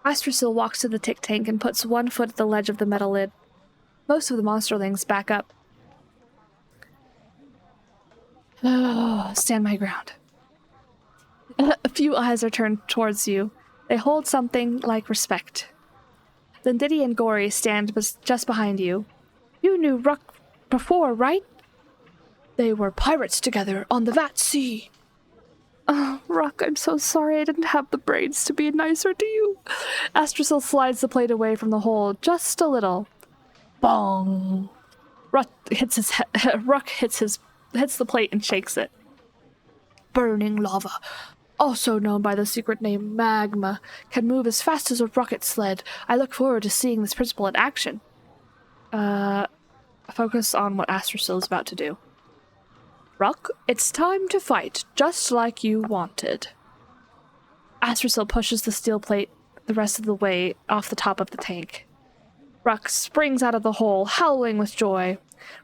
Astrasil walks to the tick tank and puts one foot at the ledge of the metal lid. Most of the monsterlings back up. Stand my ground. A few eyes are turned towards you. They hold something like respect. Lindidi and Gory stand just behind you. You knew Ruck before, right? They were pirates together on the Vat Sea. Oh, Ruck, I'm so sorry I didn't have the brains to be nicer to you. Astrasil slides the plate away from the hole just a little. Bong! Ruck hits the plate and shakes it. Burning lava, also known by the secret name magma, can move as fast as a rocket sled. I look forward to seeing this principle in action. Focus on what Astrasil is about to do. Ruck, it's time to fight, just like you wanted. Astrasil pushes the steel plate the rest of the way off the top of the tank. Ruck springs out of the hole, howling with joy.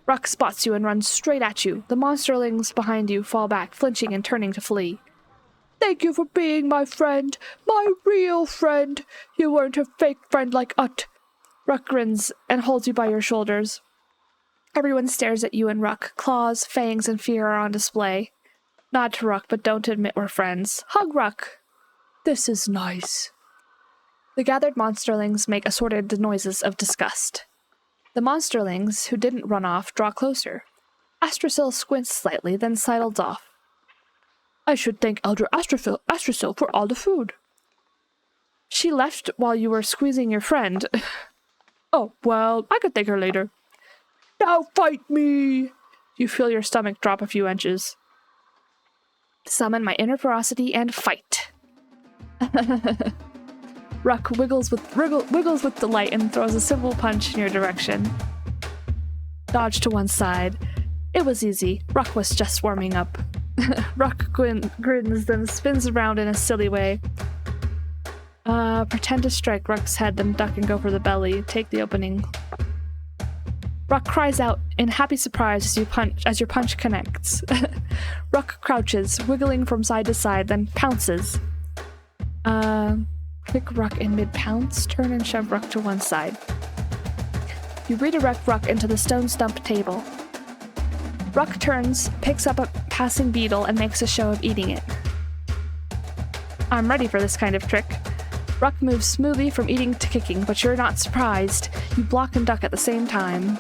Ruck spots you and runs straight at you. The monsterlings behind you fall back, flinching and turning to flee. Thank you for being my friend, my real friend. You weren't a fake friend like Ut. Ruck grins and holds you by your shoulders. Everyone stares at you and Ruck. Claws, fangs, and fear are on display. Nod to Ruck, but don't admit we're friends. Hug Ruck. This is nice. The gathered monsterlings make assorted noises of disgust. The monsterlings, who didn't run off, draw closer. Astrasil squints slightly, then sidles off. I should thank Elder Astrasil for all the food. She left while you were squeezing your friend. Oh, well, I could thank her later. Now fight me! You feel your stomach drop a few inches. Summon my inner ferocity and fight. Ruck wiggles with delight and throws a simple punch in your direction. Dodge to one side. It was easy. Ruck was just warming up. Ruck grins, then spins around in a silly way. Pretend to strike Ruck's head, then duck and go for the belly. Take the opening. Ruck cries out in happy surprise as your punch connects. Ruck crouches, wiggling from side to side, then pounces. Kick Ruck in mid-pounce, turn and shove Ruck to one side. You redirect Ruck into the stone stump table. Ruck turns, picks up a passing beetle, and makes a show of eating it. I'm ready for this kind of trick. Ruck moves smoothly from eating to kicking, but you're not surprised. You block and duck at the same time.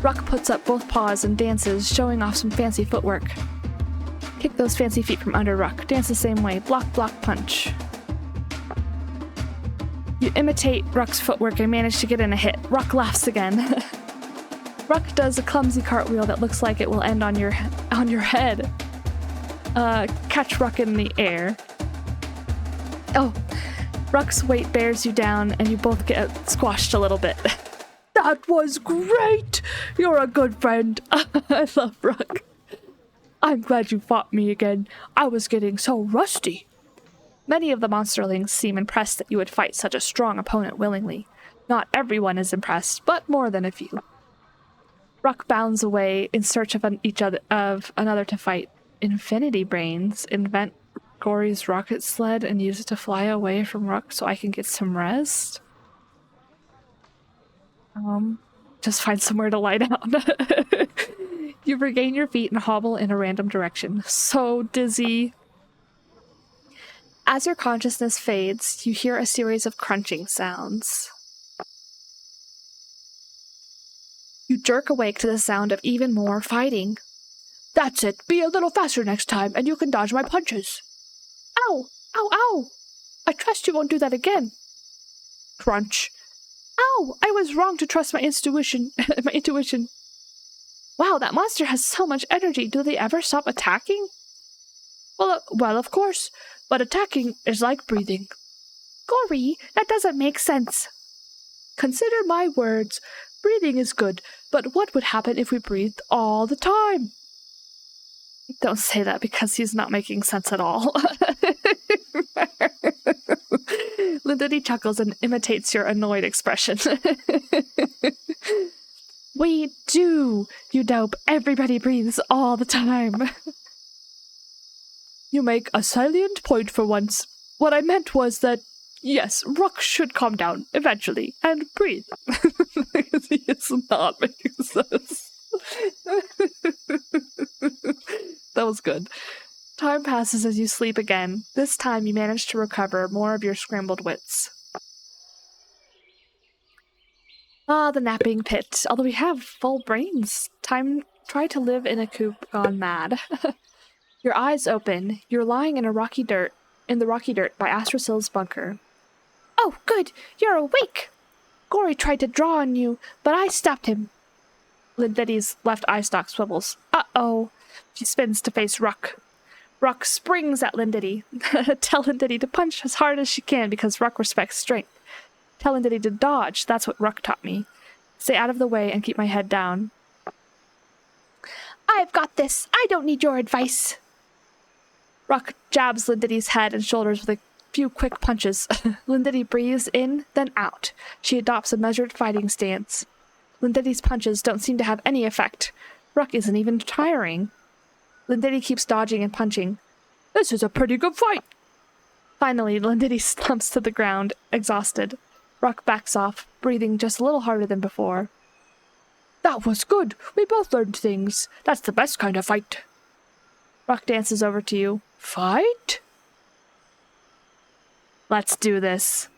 Ruck puts up both paws and dances, showing off some fancy footwork. Kick those fancy feet from under Ruck. Dance the same way. Block, block, punch. You imitate Ruck's footwork and manage to get in a hit. Ruck laughs again. Ruck does a clumsy cartwheel that looks like it will end on your head. Catch Ruck in the air. Oh, Ruck's weight bears you down and you both get squashed a little bit. That was great! You're a good friend. I love Ruck. I'm glad you fought me again. I was getting so rusty. Many of the monsterlings seem impressed that you would fight such a strong opponent willingly. Not everyone is impressed, but more than a few. Ruck bounds away in search of another to fight. Infinity Brains. Invent Gory's rocket sled and use it to fly away from Ruck so I can get some rest. Just find somewhere to lie down. You regain your feet and hobble in a random direction. So dizzy. As your consciousness fades, you hear a series of crunching sounds. You jerk awake to the sound of even more fighting. That's it. Be a little faster next time, and you can dodge my punches. Ow! Ow, ow! I trust you won't do that again. Crunch. Ow! I was wrong to trust my intuition. My intuition. Wow, that monster has so much energy. Do they ever stop attacking? Well, of course. But attacking is like breathing. Gory, that doesn't make sense. Consider my words. Breathing is good, but what would happen if we breathed all the time? Don't say that because he's not making sense at all. Lindidi chuckles and imitates your annoyed expression. We do, you dope. Everybody breathes all the time. You make a salient point for once. What I meant was that Yes, Rook should calm down eventually and breathe. He is not making sense. That was good. Time passes as you sleep again. This time you manage to recover more of your scrambled wits. Ah, the napping pit. Although we have full brains. Try to live in a coop gone mad. Your eyes open. You're lying in the rocky dirt by Astrosyl's bunker. Oh, good! You're awake! Gory tried to draw on you, but I stopped him. Lindetti's left eye stalk swivels. Uh-oh. She spins to face Ruck. Ruck springs at Lindetti. Tell Lindetti to punch as hard as she can because Ruck respects strength. Tell Lindetti to dodge. That's what Ruck taught me. Stay out of the way and keep my head down. I've got this. I don't need your advice. Ruck jabs Lindetti's head and shoulders with a few quick punches. Lindetti breathes in, then out. She adopts a measured fighting stance. Lindetti's punches don't seem to have any effect. Ruck isn't even tiring. Lindetti keeps dodging and punching. This is a pretty good fight. Finally, Lindetti slumps to the ground, exhausted. Ruck backs off, breathing just a little harder than before. That was good. We both learned things. That's the best kind of fight. Ruck dances over to you. Fight? Let's do this.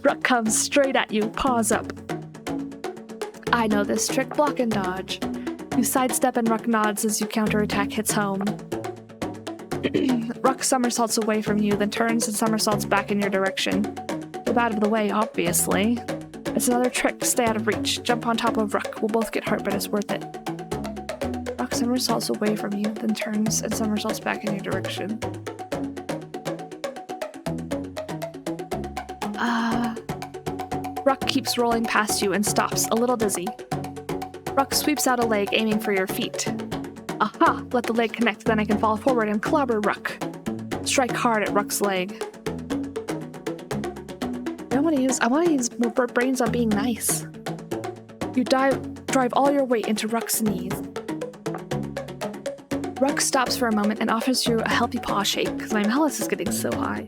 Ruck comes straight at you, paws up. I know this trick, block and dodge. You sidestep and Ruck nods as your counterattack hits home. Ruck somersaults away from you, then turns and somersaults back in your direction. Keep out of the way, obviously. It's another trick to stay out of reach. Jump on top of Ruck. We'll both get hurt, but it's worth it. Ruck somersaults away from you, then turns and somersaults back in your direction. Ruck keeps rolling past you and stops, a little dizzy. Ruck sweeps out a leg, aiming for your feet. Aha! Let the leg connect, then I can fall forward and clobber Ruck. Strike hard at Ruck's leg. I want to use more brains on being nice. You drive all your weight into Ruck's knees. Ruck stops for a moment and offers you a healthy paw shake, because my malice is getting so high.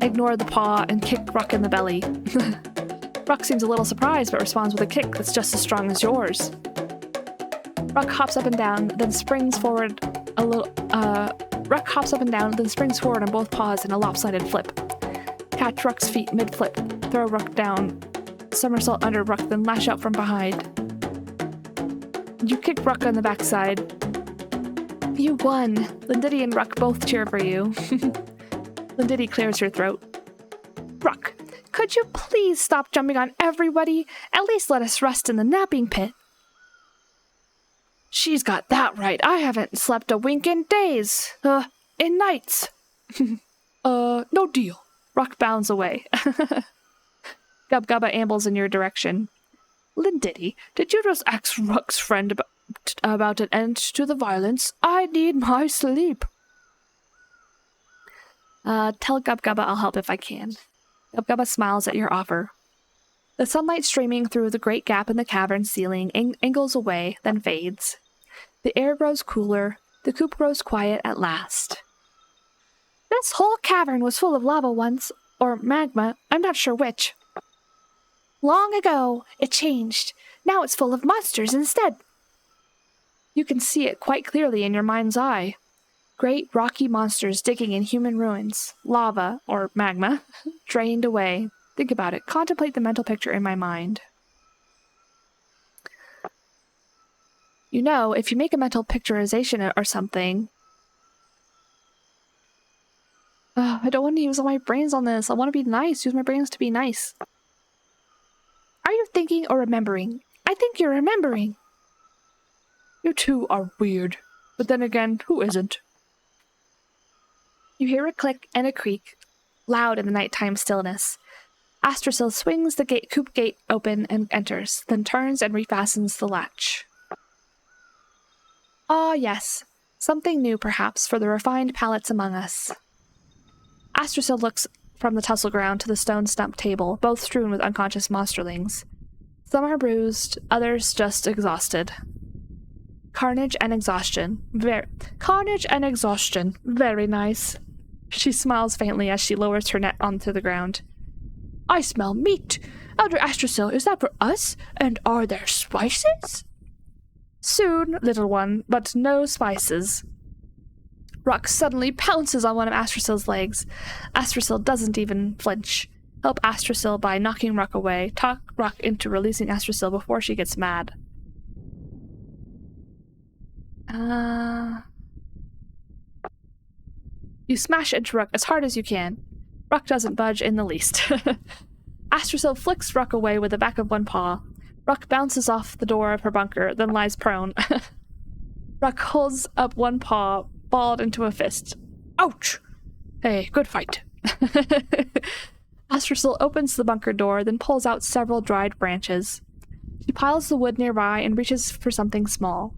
Ignore the paw and kick Ruck in the belly. Ruck seems a little surprised, but responds with a kick that's just as strong as yours. Ruck hops up and down, then springs forward a little. Ruck hops up and down, then springs forward on both paws in a lopsided flip. Catch Ruck's feet mid-flip. Throw Ruck down. Somersault under Ruck, then lash out from behind. You kick Ruck on the backside. You won! Lindetti and Ruck both cheer for you. Lindetti clears her throat. Ruck, could you please stop jumping on everybody? At least let us rest in the napping pit. She's got that right. I haven't slept a wink in days. In nights. No deal. Ruck bounds away. Gubgubba ambles in your direction. Lindetti, did you just ask Ruck's friend about an end to the violence? I need my sleep. Tell Gubgubba I'll help if I can. Gubgubba smiles at your offer. The sunlight streaming through the great gap in the cavern ceiling angles away, then fades. The air grows cooler. The coop grows quiet at last. This whole cavern was full of lava once, or magma, I'm not sure which. Long ago, it changed. Now it's full of monsters instead. You can see it quite clearly in your mind's eye. Great rocky monsters digging in human ruins. Lava, or magma, drained away. Think about it. Contemplate the mental picture in my mind. You know, if you make a mental picturization or something... I don't want to use all my brains on this. I want to be nice. Use my brains to be nice. Are you thinking or remembering? I think you're remembering. You two are weird. But then again, who isn't? You hear a click and a creak, loud in the nighttime stillness. Astrasil swings the coop gate open and enters, then turns and refastens the latch. Ah, yes. Something new, perhaps, for the refined palates among us. Astrasil looks from the tussle ground to the stone stump table, both strewn with unconscious monsterlings. Some are bruised, others just exhausted. Carnage and exhaustion. Very nice. She smiles faintly as she lowers her net onto the ground. I smell meat. Elder Astrasil, is that for us? And are there spices? Soon, little one, but no spices. Ruck suddenly pounces on one of Astrasil's legs. Astrasil doesn't even flinch. Help Astrasil by knocking Ruck away. Talk Ruck into releasing Astrasil before she gets mad. You smash into Ruck as hard as you can. Ruck doesn't budge in the least. Astrasil flicks Ruck away with the back of one paw. Ruck bounces off the door of her bunker, then lies prone. Ruck holds up one paw, balled into a fist. Ouch! Hey, good fight. Astrasil opens the bunker door, then pulls out several dried branches. She piles the wood nearby and reaches for something small.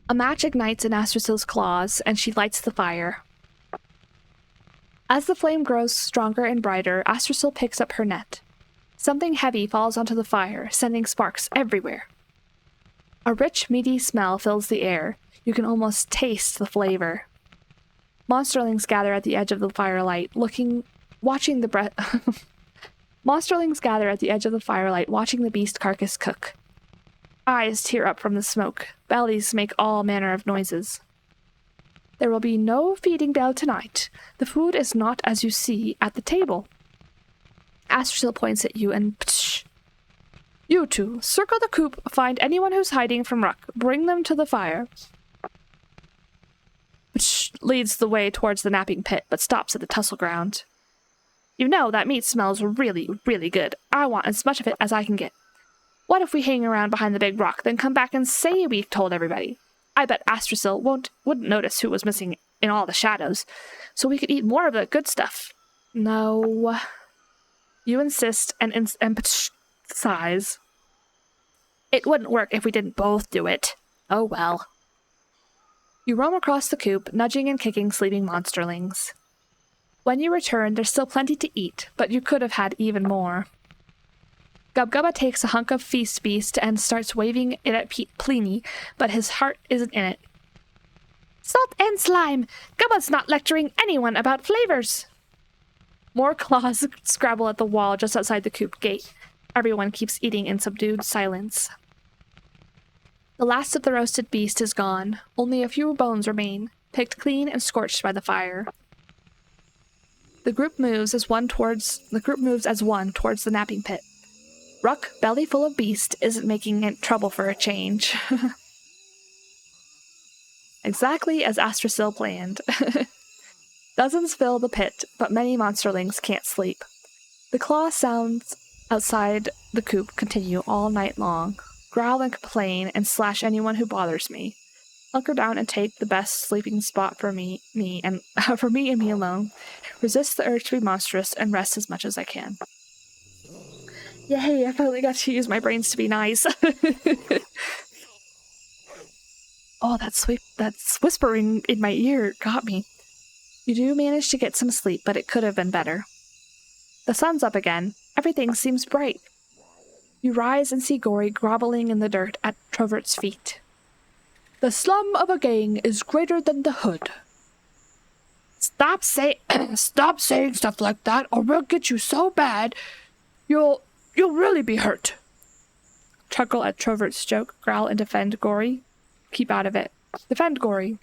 A match ignites in Astrasil's claws, and she lights the fire. As the flame grows stronger and brighter, Astrasil picks up her net. Something heavy falls onto the fire, sending sparks everywhere. A rich, meaty smell fills the air. You can almost taste the flavor. Monsterlings gather at the edge of the firelight, watching the Monsterlings gather at the edge of the firelight, watching the beast carcass cook. Eyes tear up from the smoke. Bellies make all manner of noises. There will be no feeding bell tonight. The food is not as you see at the table. Astrasil points at you and psh. You two, circle the coop, find anyone who's hiding from Ruck. Bring them to the fire. Psh leads the way towards the napping pit, but stops at the tussle ground. You know, that meat smells really, really good. I want as much of it as I can get. What if we hang around behind the big rock, then come back and say we told everybody? I bet Astrasil wouldn't notice who was missing in all the shadows, so we could eat more of the good stuff. No. You insist and sighs. It wouldn't work if we didn't both do it. Oh well. You roam across the coop, nudging and kicking sleeping monsterlings. When you return, there's still plenty to eat, but you could have had even more. Gubgubba takes a hunk of feast beast and starts waving it at Pliny, but his heart isn't in it. Salt and slime! Gubba's not lecturing anyone about flavors! More claws scrabble at the wall just outside the coop gate. Everyone keeps eating in subdued silence. The last of the roasted beast is gone. Only a few bones remain, picked clean and scorched by the fire. The group moves as one towards the napping pit. Ruck, belly full of beast, isn't making trouble for a change. Exactly as Astrasil planned. Dozens fill the pit, but many monsterlings can't sleep. The claw sounds outside the coop continue all night long. Growl and complain and slash anyone who bothers me. Hunker down and take the best sleeping spot for me and me alone. Resist the urge to be monstrous and rest as much as I can. Yay, I finally got to use my brains to be nice. Oh, that's whispering in my ear got me. You do manage to get some sleep, but it could have been better. The sun's up again. Everything seems bright. You rise and see Gory groveling in the dirt at Trovert's feet. The slum of a gang is greater than the hood. Stop saying stuff like that, or we'll get you so bad, you'll really be hurt. Chuckle at Trovert's joke, growl and defend Gory. Keep out of it. Defend Gory.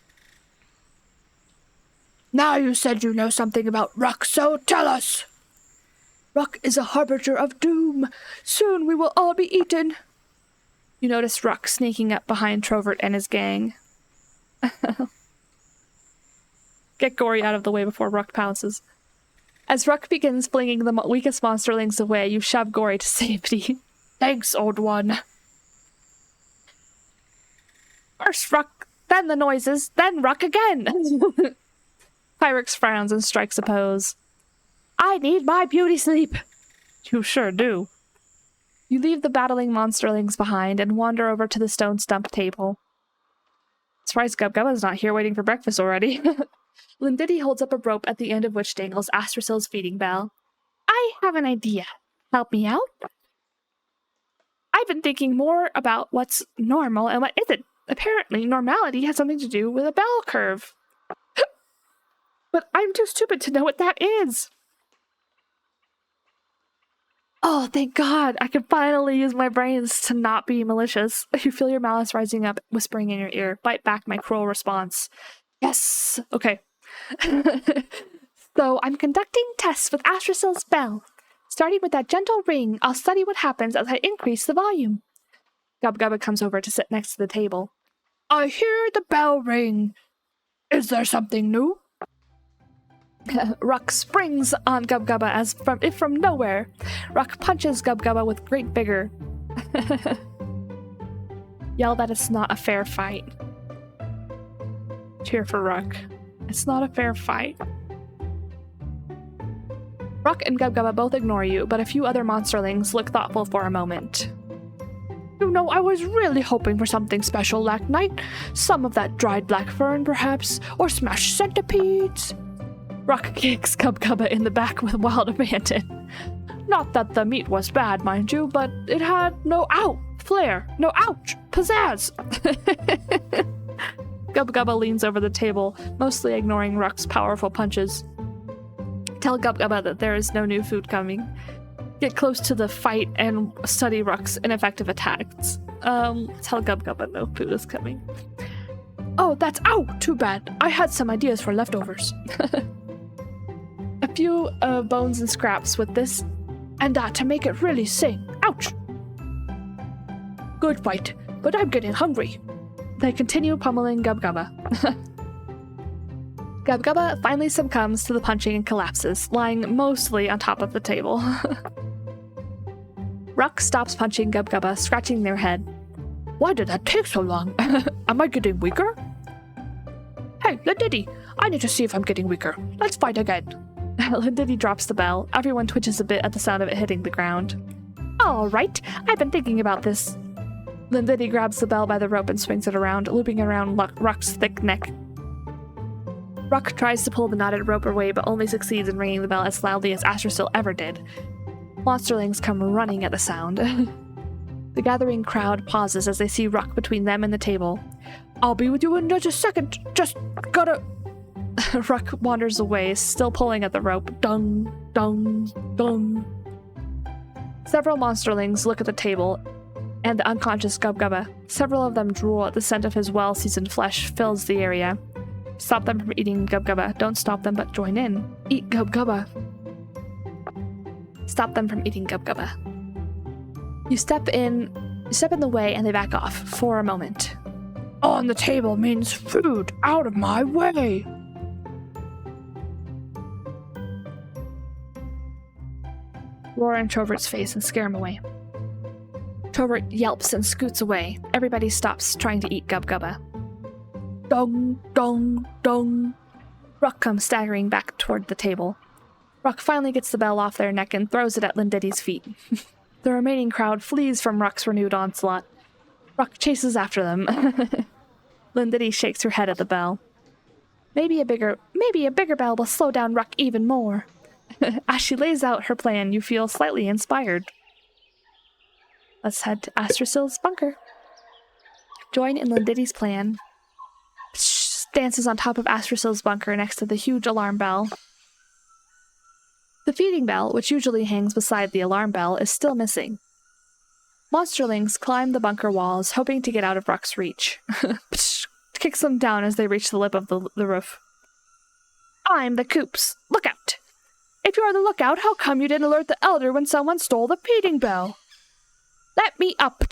Now you said you know something about Ruck, so tell us! Ruck is a harbinger of doom. Soon we will all be eaten. You notice Ruck sneaking up behind Trovert and his gang. Get Gory out of the way before Ruck pounces. As Ruck begins flinging the weakest monsterlings away, you shove Gory to safety. Thanks, old one. First Ruck, then the noises, then Ruck again. Pyrex frowns and strikes a pose. I need my beauty sleep. You sure do. You leave the battling monsterlings behind and wander over to the stone stump table. Surprised Gubgubba's not here waiting for breakfast already. Lindiddy holds up a rope at the end of which dangles Astrasil's feeding bell. I have an idea. Help me out? I've been thinking more about what's normal and what isn't. Apparently, normality has something to do with a bell curve. But I'm too stupid to know what that is. Oh, thank God. I can finally use my brains to not be malicious. You feel your malice rising up, whispering in your ear. Bite back my cruel response. Yes. Okay. So I'm conducting tests with Astracyl's bell. Starting with that gentle ring, I'll study what happens as I increase the volume. Gubgubba comes over to sit next to the table. I hear the bell ring. Is there something new? Ruck springs on Gubgubba as if from nowhere. Ruck punches Gubgubba with great vigor. Yell that it's not a fair fight. Cheer for Ruck. It's not a fair fight. Ruck and Gubgubba both ignore you, but a few other monsterlings look thoughtful for a moment. You know, I was really hoping for something special last night. Some of that dried black fern, perhaps, or smashed centipedes. Ruck kicks Gubgubba in the back with wild abandon. Not that the meat was bad, mind you, but it had no flair, no ouch, pizzazz. Gubgubba leans over the table, mostly ignoring Ruck's powerful punches. Tell Gubgubba that there is no new food coming. Get close to the fight and study Ruck's ineffective attacks. Tell Gubgubba no food is coming. Oh, that's too bad. I had some ideas for leftovers. A few bones and scraps with this and that to make it really sing. Ouch! Good fight, but I'm getting hungry. They continue pummeling Gubgubba. Gubgubba finally succumbs to the punching and collapses, lying mostly on top of the table. Ruck stops punching Gubgubba, scratching their head. Why did that take so long? Am I getting weaker? Hey, Lindidi, I need to see if I'm getting weaker. Let's fight again. Lindidi drops the bell. Everyone twitches a bit at the sound of it hitting the ground. All right, I've been thinking about this. Lindidi grabs the bell by the rope and swings it around, looping around Ruck's thick neck. Ruck tries to pull the knotted rope away, but only succeeds in ringing the bell as loudly as Astracyl ever did. Monsterlings come running at the sound. The gathering crowd pauses as they see Ruck between them and the table. I'll be with you in just a second. Just gotta... Ruck wanders away, still pulling at the rope. Dung, dung, dung. Several monsterlings look at the table and the unconscious Gubgubba. Several of them drool at the scent of his well-seasoned flesh fills the area. Stop them from eating Gubgubba. Don't stop them, but join in. Eat Gubgubba. Stop them from eating Gubgubba. You step in the way and they back off for a moment. On the table means food. Out of my way. Roar in Trovert's face and scare him away. Trovert yelps and scoots away. Everybody stops trying to eat Gubgubba. Dong, dong, dong. Ruck comes staggering back toward the table. Ruck finally gets the bell off their neck and throws it at Lindidi's feet. The remaining crowd flees from Ruck's renewed onslaught. Ruck chases after them. Lindidi shakes her head at the bell. Maybe a bigger bell will slow down Ruck even more. As she lays out her plan, you feel slightly inspired. Let's head to Astracyl's bunker. Join in Lindidi's plan. Dances on top of Astracyl's bunker next to the huge alarm bell. The feeding bell, which usually hangs beside the alarm bell, is still missing. Monsterlings climb the bunker walls, hoping to get out of Ruck's reach. Kicks them down as they reach the lip of the roof. I'm the coops. Look out! If you're the lookout, how come you didn't alert the elder when someone stole the feeding bell? Let me up!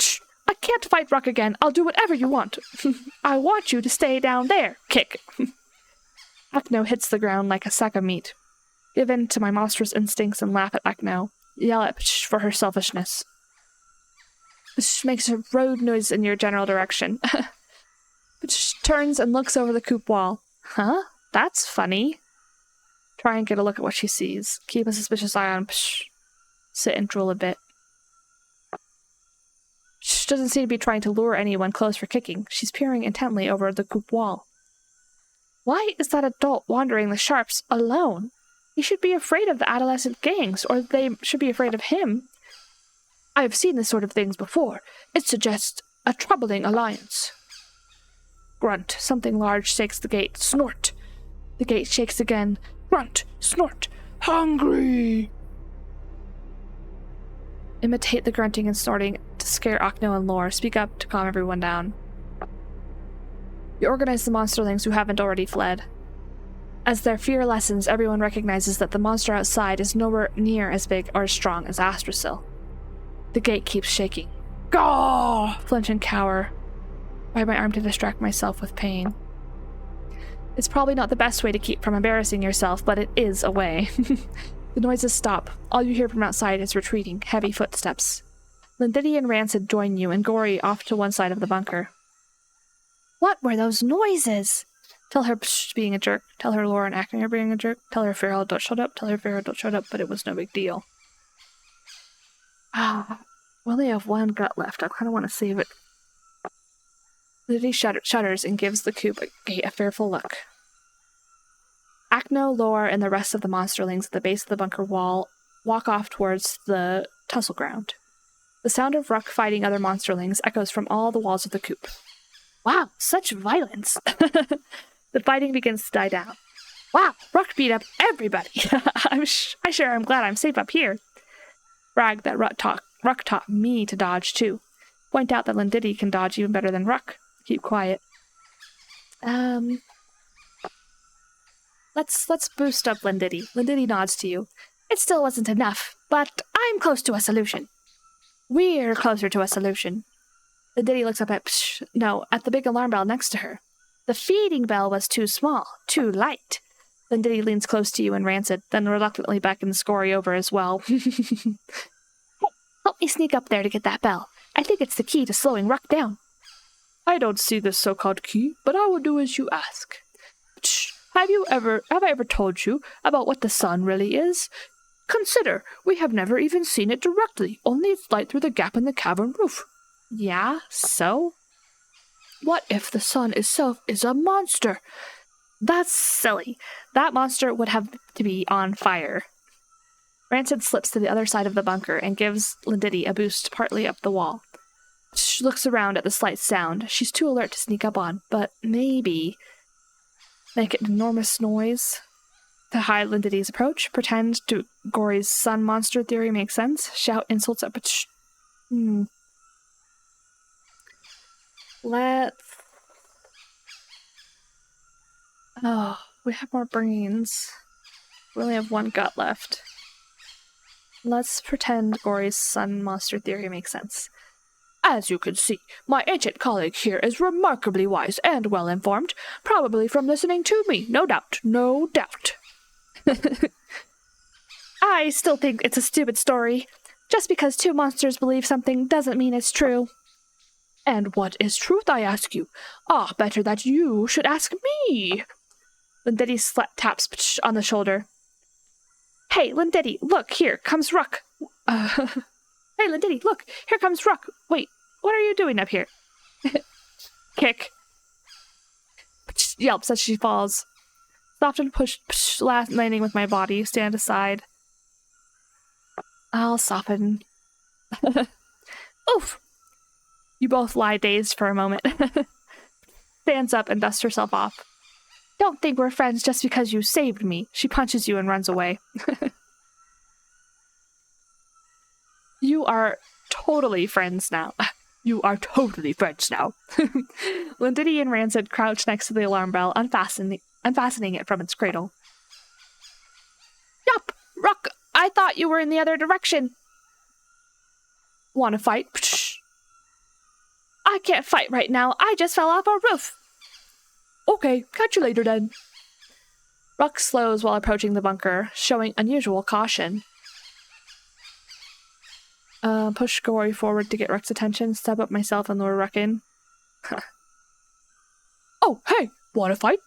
I can't fight Ruck again. I'll do whatever you want. I want you to stay down there. Kick. Acno hits the ground like a sack of meat. Give in to my monstrous instincts and laugh at Acno. Yell at Psh for her selfishness. Psh makes a road noise in your general direction. Psh turns and looks over the coop wall. Huh? That's funny. Try and get a look at what she sees. Keep a suspicious eye on Psh. Sit and drool a bit. She doesn't seem to be trying to lure anyone close for kicking. She's peering intently over the coop wall. Why is that adult wandering the sharps alone? He should be afraid of the adolescent gangs, or they should be afraid of him. I have seen this sort of things before. It suggests a troubling alliance. Grunt. Something large shakes the gate. Snort. The gate shakes again. Grunt, snort, hungry! Imitate the grunting and snorting to scare Ocno and Lore. Speak up to calm everyone down. You organize the monsterlings who haven't already fled. As their fear lessens, everyone recognizes that the monster outside is nowhere near as big or as strong as Astrasil. The gate keeps shaking. Gah! Flinch and cower. Bite my arm to distract myself with pain. It's probably not the best way to keep from embarrassing yourself, but it is a way. The noises stop. All you hear from outside is retreating, heavy footsteps. Lindidi and Rancid join you, and Gory off to one side of the bunker. What were those noises? Tell her psh being a jerk. Tell her Laura and acting are being a jerk. Tell her Farrell don't shut up. Tell her Farrell don't shut up, but it was no big deal. We only have one gut left. I kind of want to save it. Lindidi shudders and gives the coop gate a fearful look. Acno, Lore, and the rest of the monsterlings at the base of the bunker wall walk off towards the tussle ground. The sound of Ruck fighting other monsterlings echoes from all the walls of the coop. Wow, such violence! The fighting begins to die down. Wow, Ruck beat up everybody! I'm glad I'm safe up here. Brag that Ruck taught me to dodge too. Point out that Lindidi can dodge even better than Ruck. Keep quiet. Let's boost up Lindidi. Lindidi nods to you. It still wasn't enough, but I'm close to a solution. We're closer to a solution. Lindidi looks up at the big alarm bell next to her. The feeding bell was too small, too light. Lindidi leans close to you and Rancid, then reluctantly beckons Gory over as well. Hey, help me sneak up there to get that bell. I think it's the key to slowing Ruck down. I don't see this so-called key, but I will do as you ask. Have I ever told you about what the sun really is? Consider, we have never even seen it directly, only its light through the gap in the cavern roof. Yeah, so? What if the sun itself is a monster? That's silly. That monster would have to be on fire. Rancid slips to the other side of the bunker and gives Lindidi a boost partly up the wall. She looks around at the slight sound. She's too alert to sneak up on, but maybe make an enormous noise to hide Lindidi's approach. Pretend to Gory's sun monster theory makes sense. Shout insults at we have more brains. We only have one gut left. Let's pretend Gory's sun monster theory makes sense. As you can see, my ancient colleague here is remarkably wise and well-informed, probably from listening to me, no doubt, no doubt. I still think it's a stupid story. Just because two monsters believe something doesn't mean it's true. And what is truth, I ask you? Better that you should ask me. Lindidi taps on the shoulder. Hey, Lindidi, look, here comes Ruck. Hey, Lindidi, look, here comes Ruck. Wait, what are you doing up here? Kick. Yelps as she falls. Soft and push, landing with my body. Stand aside. I'll soften. Oof! You both lie dazed for a moment. Stands up and dusts herself off. Don't think we're friends just because you saved me. She punches you and runs away. You are totally friends now. You are totally friends now. Lindidi and Rancid crouch next to the alarm bell, unfastening it from its cradle. Yup! Ruck! I thought you were in the other direction. Want to fight? Psh. I can't fight right now. I just fell off a roof. Okay, catch you later then. Ruck slows while approaching the bunker, showing unusual caution. Push Gory forward to get Ruck's attention, step up myself and lure Ruck in. Oh, hey! Wanna fight?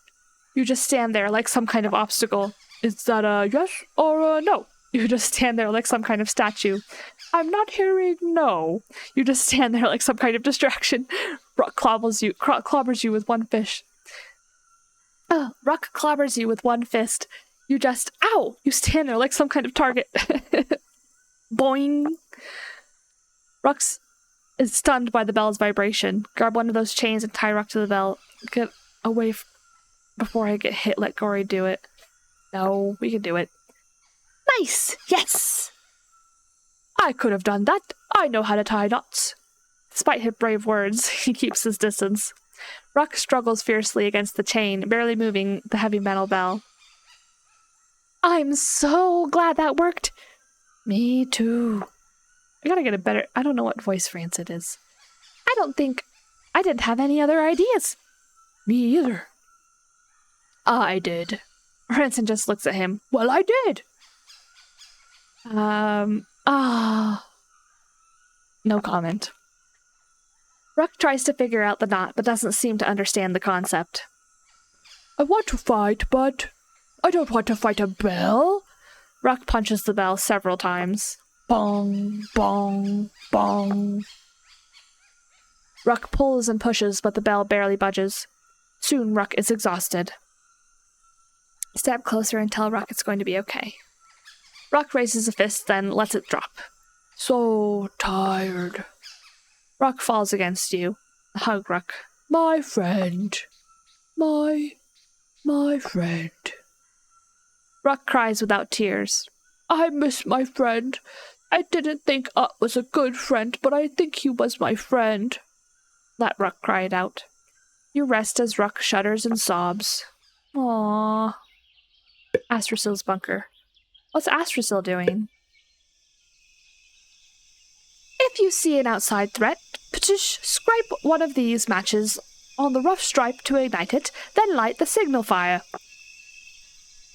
You just stand there like some kind of obstacle. Is that a yes or a no? You just stand there like some kind of statue. I'm not hearing no. You just stand there like some kind of distraction. Ruck clobbers you with one fist. Ruck clobbers you with one fist. You just, ow! You stand there like some kind of target. Boing! Rux is stunned by the bell's vibration. Grab one of those chains and tie Ruck to the bell. Get away before I get hit, let Gory do it. No, we can do it. Nice! Yes! I could have done that. I know how to tie knots. Despite his brave words, he keeps his distance. Ruck struggles fiercely against the chain, barely moving the heavy metal bell. I'm so glad that worked. Me too. I gotta get a better... I don't know what voice Rancid is. I didn't have any other ideas. Me either. I did. Rancid just looks at him. Well, I did. No comment. Ruck tries to figure out the knot, but doesn't seem to understand the concept. I want to fight, but I don't want to fight a bell. Ruck punches the bell several times. Bong, bong, bong. Ruck pulls and pushes, but the bell barely budges. Soon Ruck is exhausted. Step closer and tell Ruck it's going to be okay. Ruck raises a fist, then lets it drop. So tired. Ruck falls against you. Hug Ruck. My friend. My friend. Ruck cries without tears. I miss my friend. I didn't think was a good friend, but I think he was my friend. Let Ruck cry it out. You rest as Ruck shudders and sobs. Aww. Astracil's bunker. What's Astracil doing? If you see an outside threat, scrape one of these matches on the rough stripe to ignite it, then light the signal fire.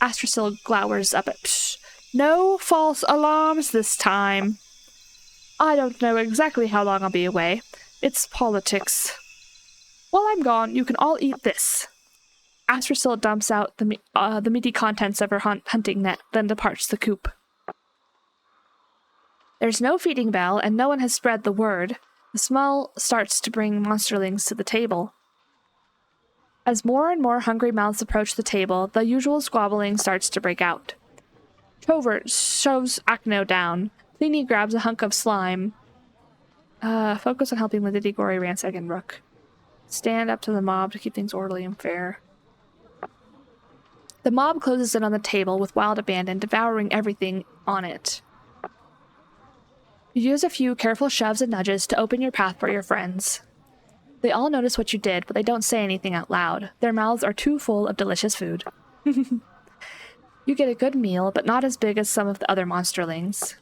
Astracil glowers up at Psh. No false alarms this time. I don't know exactly how long I'll be away. It's politics. While I'm gone, you can all eat this. Astracil dumps out the meaty contents of her hunting net, then departs the coop. There's no feeding bell, and no one has spread the word. The smell starts to bring monsterlings to the table. As more and more hungry mouths approach the table, the usual squabbling starts to break out. Chovert shoves Acno down. Pliny grabs a hunk of slime. Focus on helping Liddy, Gory, Rancid, and Rook. Stand up to the mob to keep things orderly and fair. The mob closes in on the table with wild abandon, devouring everything on it. You use a few careful shoves and nudges to open your path for your friends. They all notice what you did, but they don't say anything out loud. Their mouths are too full of delicious food. You get a good meal, but not as big as some of the other monsterlings.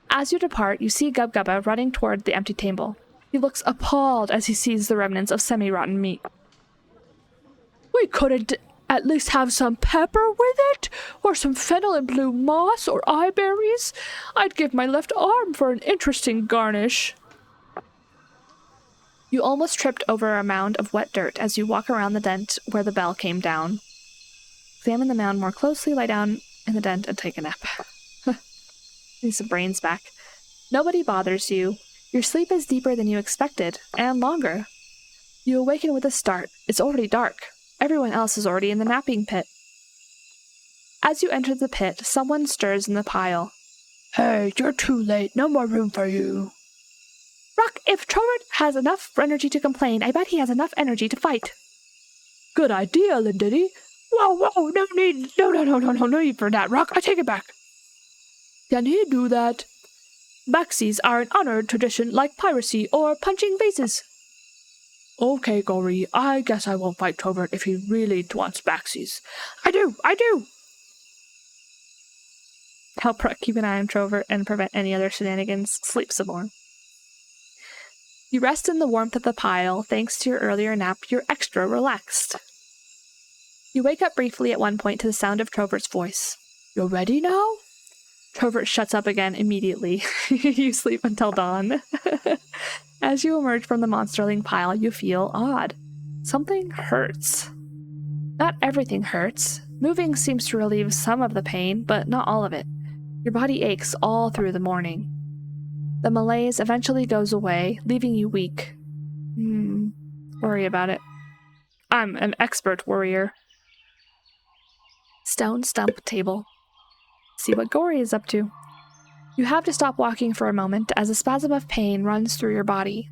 As you depart, you see Gubgubba running toward the empty table. He looks appalled as he sees the remnants of semi-rotten meat. We couldn't at least have some pepper with it? Or some fennel and blue moss or eyeberries? I'd give my left arm for an interesting garnish. You almost tripped over a mound of wet dirt as you walk around the dent where the bell came down. Examine the mound more closely, lie down in the dent, and take a nap. Need some brains back. Nobody bothers you. Your sleep is deeper than you expected, and longer. You awaken with a start. It's already dark. Everyone else is already in the napping pit. As you enter the pit, someone stirs in the pile. Hey, you're too late. No more room for you. Rock, if Trovert has enough energy to complain, I bet he has enough energy to fight. Good idea, Lindity. Whoa, no need for that, Rock. I take it back. Can he do that? Backsies are an honored tradition like piracy or punching faces. Okay, Gory, I guess I won't fight Trovert if he really wants backsies. I do! Help Ruck keep an eye on Trovert and prevent any other shenanigans. Sleep some more. You rest in the warmth of the pile. Thanks to your earlier nap, you're extra relaxed. You wake up briefly at one point to the sound of Trovert's voice. You're ready now? Trovert shuts up again immediately. You sleep until dawn. As you emerge from the monsterling pile, you feel odd. Something hurts. Not everything hurts. Moving seems to relieve some of the pain, but not all of it. Your body aches all through the morning. The malaise eventually goes away, leaving you weak. Worry about it. I'm an expert worrier. Stone stump table. See what Gory is up to. You have to stop walking for a moment as a spasm of pain runs through your body.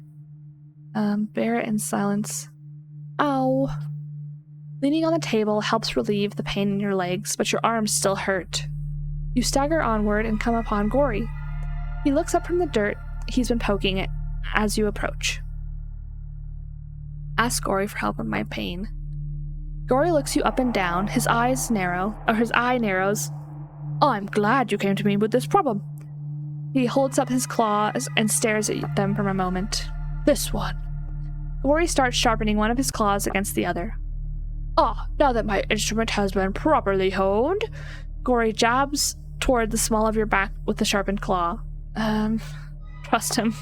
Bear it in silence. Ow. Leaning on the table helps relieve the pain in your legs, but your arms still hurt. You stagger onward and come upon Gory. He looks up from the dirt he's been poking it as you approach. Ask Gory for help with my pain. Gory looks you up and down, his eye narrows. I'm glad you came to me with this problem. He holds up his claws and stares at them for a moment. This one. Gory starts sharpening one of his claws against the other. Now that my instrument has been properly honed, Gory jabs toward the small of your back with the sharpened claw. Trust him.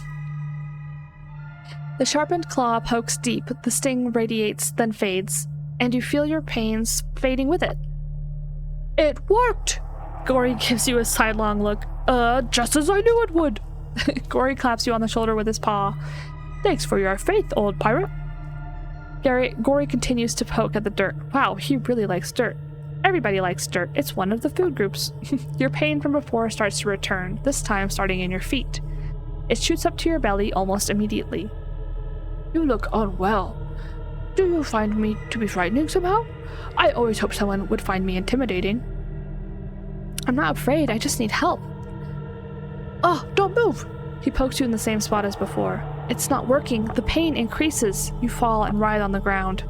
The sharpened claw pokes deep, the sting radiates, then fades, and you feel your pains fading with it. It worked! Gory gives you a sidelong look. Just as I knew it would. Gory claps you on the shoulder with his paw. Thanks for your faith, old pirate. Gory continues to poke at the dirt. Wow, he really likes dirt. Everybody likes dirt. It's one of the food groups. Your pain from before starts to return, this time starting in your feet. It shoots up to your belly almost immediately. You look unwell. Do you find me to be frightening somehow? I always hoped someone would find me intimidating. I'm not afraid, I just need help. Don't move! He pokes you in the same spot as before. It's not working. The pain increases. You fall and writhe on the ground.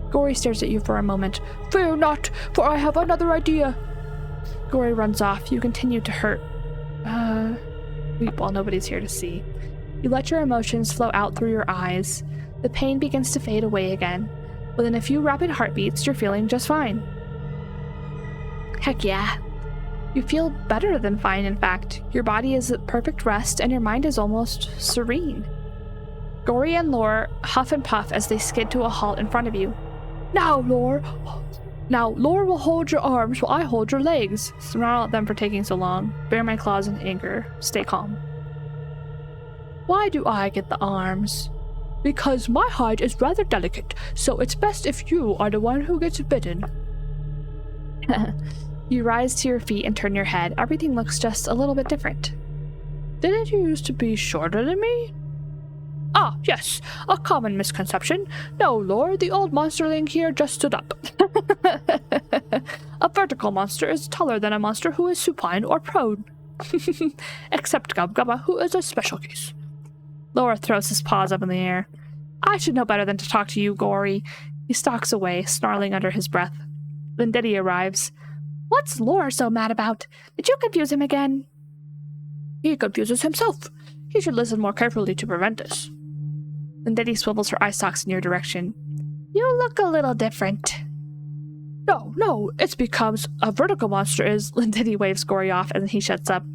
Gory stares at you for a moment. Fear not, for I have another idea. Gory runs off. You continue to hurt. Weep while nobody's here to see. You let your emotions flow out through your eyes. The pain begins to fade away again. Within a few rapid heartbeats, you're feeling just fine. Heck yeah. You feel better than fine, in fact. Your body is at perfect rest, and your mind is almost serene. Gory and Lore huff and puff as they skid to a halt in front of you. Now, Lore will hold your arms while I hold your legs. Snarl at them for taking so long. Bare my claws in anger. Stay calm. Why do I get the arms? Because my hide is rather delicate, so it's best if you are the one who gets bitten. You rise to your feet and turn your head. Everything looks just a little bit different. Didn't you used to be shorter than me? Yes, a common misconception. No, Lord, the old monsterling here just stood up. A vertical monster is taller than a monster who is supine or prone. Except Gubgubba, who is a special case. Laura throws his paws up in the air. I should know better than to talk to you, Gory. He stalks away, snarling under his breath. Vendetti arrives. What's Lore so mad about? Did you confuse him again? He confuses himself. He should listen more carefully to prevent this. Vendetti swivels her eye stalks in your direction. You look a little different. No, it's because a vertical monster is... Vendetti waves Gory off and he shuts up.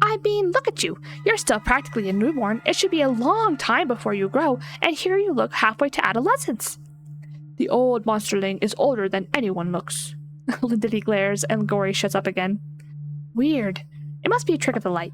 I mean, look at you. You're still practically a newborn. It should be a long time before you grow, and here you look halfway to adolescence. The old monsterling is older than anyone looks. Vendetti glares and Gory shuts up again. Weird. It must be a trick of the light.